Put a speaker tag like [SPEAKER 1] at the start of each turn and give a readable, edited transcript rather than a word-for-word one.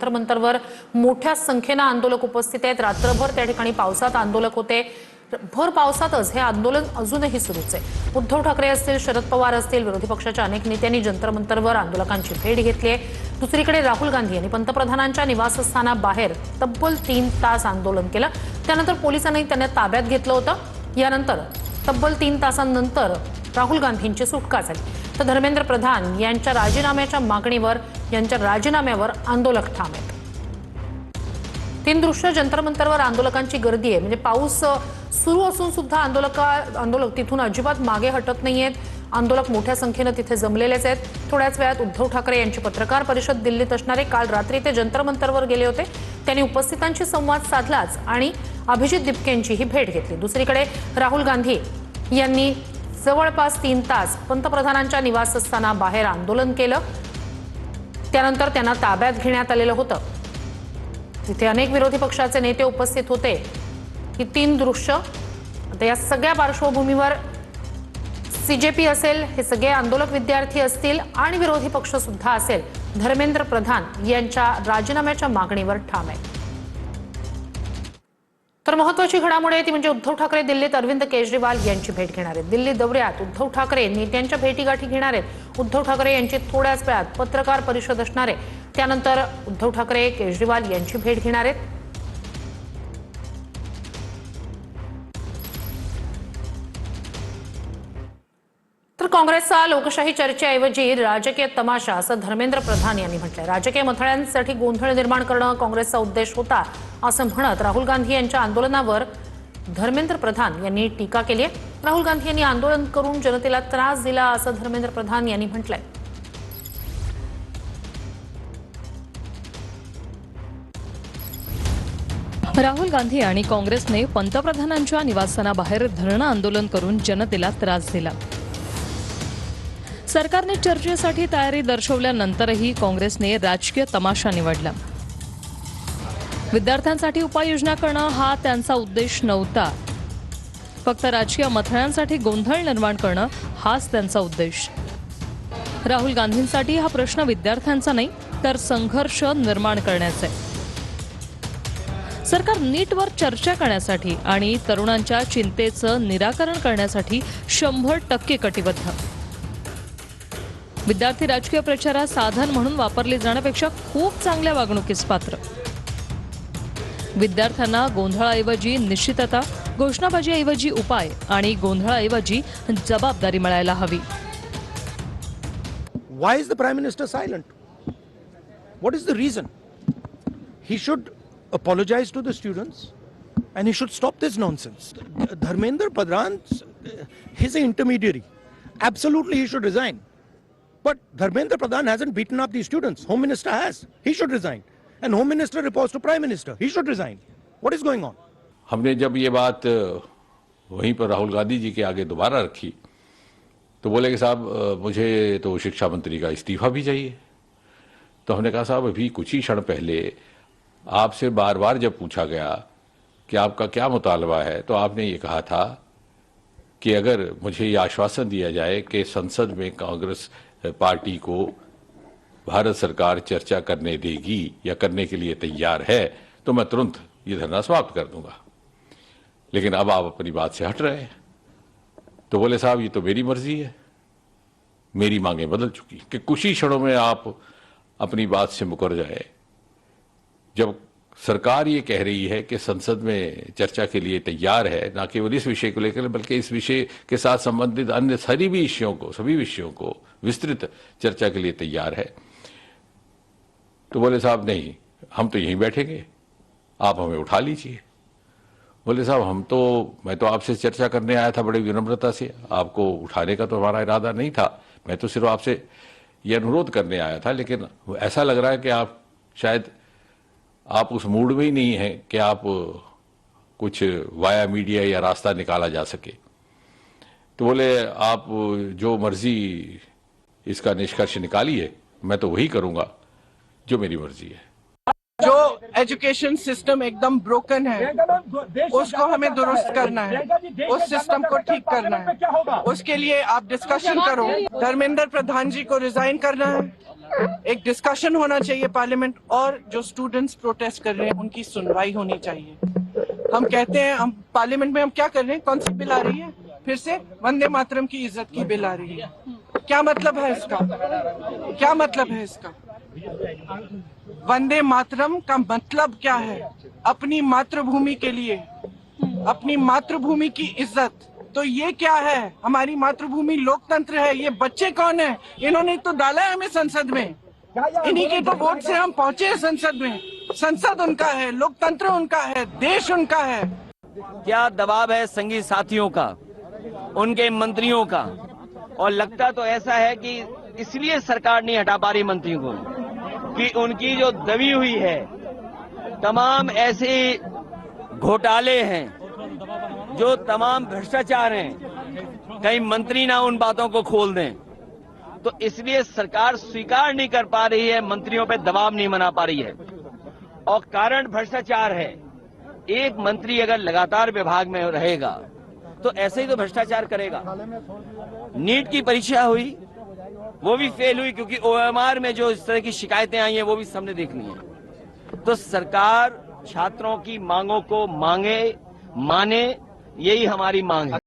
[SPEAKER 1] जंतर-मंतरवर मोठ्या संख्येने आंदोलक उपस्थित आहेत। रात्रभर त्या ठिकाणी पावसात आंदोलक होते। भर पावसातच हे आंदोलन अजूनही सुरूच आहे। उद्धव ठाकरे असतील, शरद पवार असतील, विरोधी पक्षाच्या अनेक नेत्यांनी जंतर-मंतरवर आंदोलकांची भेट घेतली आहे। दुसरीकडे राहुल गांधी यांनी पंतप्रधानांच्या निवासस्थानाबाहेर तब्बल 3 तास आंदोलन केलं। त्यानंतर पोलिसांनी त्यांना ताब्यात घेतलं होतं। यानंतर तब्बल 3 तासांनंतर राहुल गांधींची सुटका झाली। तर धर्मेंद्र प्रधान यांच्या राजीनाम्याच्या मागणीवर राजीनाम्यावर आंदोलक ठाम आहेत। 3 दृश्य जंतर-मंतरवर आंदोलकांची गर्दी आहे। म्हणजे पाऊस सुरू असून सुद्धा आंदोलक तिथून अजिबात मागे हटत नाहीयेत। आंदोलक मोठ्या संख्येने तिथे जमलेलेच आहेत। थोड्याच वेळात उद्धव ठाकरे यांची पत्रकार परिषद दिल्लीत असणार आहे। काल रात्री ते जंतर-मंतरवर गेले होते। त्यांनी उपस्थितांशी संवाद साधलाच आणि अभिजित दिपकेंची ही भेट घेतली। दुसरीकडे राहुल गांधी यांनी जवळपास 3 तास पंतप्रधानांच्या निवासस्थानाबाहेर आंदोलन केलं। त्यानंतर त्यांना ताब्यात घेण्यात आलेलं होतं। तिथे अनेक विरोधी पक्षाचे नेते उपस्थित होते। ही 3 दृश्य आता या सगळ्या पार्श्वभूमीवर सीजेपी असेल, हे सगळे आंदोलक विद्यार्थी असतील आणि विरोधी पक्ष सुद्धा असेल, धर्मेंद्र प्रधान यांच्या राजीनाम्याच्या मागणीवर ठाम आहे। तर महत्त्वाची घडामोड आहे ती म्हणजे उद्धव ठाकरे दिल्लीत अरविंद केजरीवाल यांची भेट घेणार आहेत। दिल्ली दौऱ्यात उद्धव ठाकरे नेत्यांच्या भेटीगाठी घेणार आहेत। उद्धव ठाकरे यांची थोड्याच वेळात पत्रकार परिषद असणार आहे। त्यानंतर उद्धव ठाकरे केजरीवाल यांची भेट घेणार आहेत। तर काँग्रेसचा लोकशाही चर्चेऐवजी राजकीय तमाशा असं धर्मेंद्र प्रधान यांनी म्हटलंय। राजकीय मथळ्यांसाठी गोंधळ निर्माण करणं काँग्रेसचा उद्देश होता असं म्हणत राहुल गांधी यांच्या आंदोलनावर धर्मेंद्र प्रधान यांनी टीका केली आहे। राहुल गांधी यांनी आंदोलन करून जनतेला त्रास दिला असं धर्मेंद्र प्रधान यांनी म्हटलंय।
[SPEAKER 2] राहुल गांधी आणि काँग्रेसने पंतप्रधानांच्या निवासस्थानाबाहेर धरणं आंदोलन करून जनतेला त्रास दिला। सरकारने चर्चेसाठी तयारी दर्शवल्यानंतरही काँग्रेसने राजकीय तमाशा निवडला। विद्यार्थ्यांसाठी उपाययोजना करणं हा त्यांचा उद्देश नव्हता। फक्त राजकीय मथळ्यांसाठी गोंधळ निर्माण करणं हाच त्यांचा उद्देश। राहुल गांधींसाठी हा प्रश्न विद्यार्थ्यांचा नाही तर संघर्ष निर्माण करण्याचा आहे। सरकार नीटवर चर्चा करण्यासाठी आणि तरुणांच्या चिंतेचं निराकरण करण्यासाठी 100% कटिबद्ध। विद्यार्थी राजकीय प्रचारात साधन म्हणून वापरले जाण्यापेक्षा खूप चांगल्या वागणुकीस पात्र। विद्यार्थ्यांना गोंधळाऐवजी निश्चितता, घोषणाबाजीऐवजी उपाय आणि गोंधळाऐवजी जबाबदारी मिळायला हवी।
[SPEAKER 3] Why is the Prime Minister silent? What is the reason? He should apologize to the students and he should stop this nonsense. Dharmendra Pradhan, he's an intermediary. Absolutely he should resign. But Dharmendra Pradhan hasn't beaten up these students. Home Minister has. He should resign. And Home Minister reports to Prime Minister. He should resign. What is going on?
[SPEAKER 4] हमने जब ये बात वहीं पर राहुल गांधी जी के आगे दोबारा रखी तो बोले कि साहब मुझे तो शिक्षा मंत्री का इस्तीफा भी चाहिए। तो हमने कहा साहब अभी कुछ ही क्षण पहले आपसे बार बार जब पूछा गया कि आपका क्या मुतालबा है तो आपने ये कहा था कि अगर मुझे ये आश्वासन दिया जाए कि संसद में कांग्रेस पार्टी को भारत सरकार चर्चा करने देगी या करने के लिए तैयार है तो मैं तुरंत ये धरना समाप्त कर दूंगा। लेकिन अब आप अपनी बात से हट रहे हैं। तो बोले साहब ये तो मेरी मर्जी है, मेरी मांगें बदल चुकी कि कुछ ही क्षणों में आप अपनी बात से मुकर जाए। जब सरकार ये कह रही है कि संसद में चर्चा के लिए तैयार है, ना केवल इस विषय को लेकर बल्कि इस विषय के साथ संबंधित अन्य सभी विषयों को विस्तृत चर्चा के लिए तैयार है, तो बोले साहब नहीं, हम तो यहीं बैठेंगे, आप हमें उठा लीजिए। बोले साहब मैं तो आपसे चर्चा करने आया था बड़ी विनम्रता से, आपको उठाने का तो हमारा इरादा नहीं था। मैं तो सिर्फ आपसे ये अनुरोध करने आया था, लेकिन ऐसा लग रहा है कि आप शायद आप उस मूड में ही नहीं है कि आप कुछ वाया मीडिया या रास्ता निकाला जा सके। तो बोले आप जो मर्जी इसका निष्कर्ष निकालिए, मैं तो वही करूंगा जो मेरी मर्जी है।
[SPEAKER 5] जो एजुकेशन सिस्टम एकदम ब्रोकन है, उसको हमें दुरुस्त करना है, उस सिस्टम को ठीक करना है। उसके लिए आप डिस्कशन करो। धर्मेंद्र प्रधान जी को रिजाइन करना है, एक डिस्कशन होना चाहिए पार्लियामेंट, और जो स्टूडेंट्स प्रोटेस्ट कर रहे हैं उनकी सुनवाई होनी चाहिए। हम कहते हैं, हम पार्लियामेंट में हम क्या कर रहे हैं, कौन सी बिल आ रही है, फिर से वंदे मातरम की इज्जत की बिल आ रही है। क्या मतलब है इसका, क्या मतलब है इसका? वंदे मातरम का मतलब क्या है? अपनी मातृभूमि के लिए, अपनी मातृभूमि की इज्जत। तो ये क्या है? हमारी मातृभूमि लोकतंत्र है। ये बच्चे कौन है? इन्होंने तो डाला है हमें संसद में, इन्हीं के तो वोट से हम पहुंचे हैं संसद में। संसद उनका है, लोकतंत्र उनका है, देश उनका है।
[SPEAKER 6] क्या दबाव है संगी साथियों का, उनके मंत्रियों का, और लगता तो ऐसा है कि इसलिए सरकार नहीं हटा पा रही मंत्रियों को कि उनकी जो दबी हुई है, तमाम ऐसे घोटाले हैं, जो तमाम भ्रष्टाचार हैं, कहीं मंत्री ना उन बातों को खोल दें, तो इसलिए सरकार स्वीकार नहीं कर पा रही है, मंत्रियों पे दबाव नहीं बना पा रही है। और कारण भ्रष्टाचार है। एक मंत्री अगर लगातार विभाग में रहेगा तो ऐसे ही तो भ्रष्टाचार करेगा। नीट की परीक्षा हुई, वो भी फेल हुई क्योंकि OMR में जो इस तरह की शिकायतें आई हैं वो भी सबने देखनी है। तो सरकार छात्रों की मांगों को माने, यही हमारी मांग है।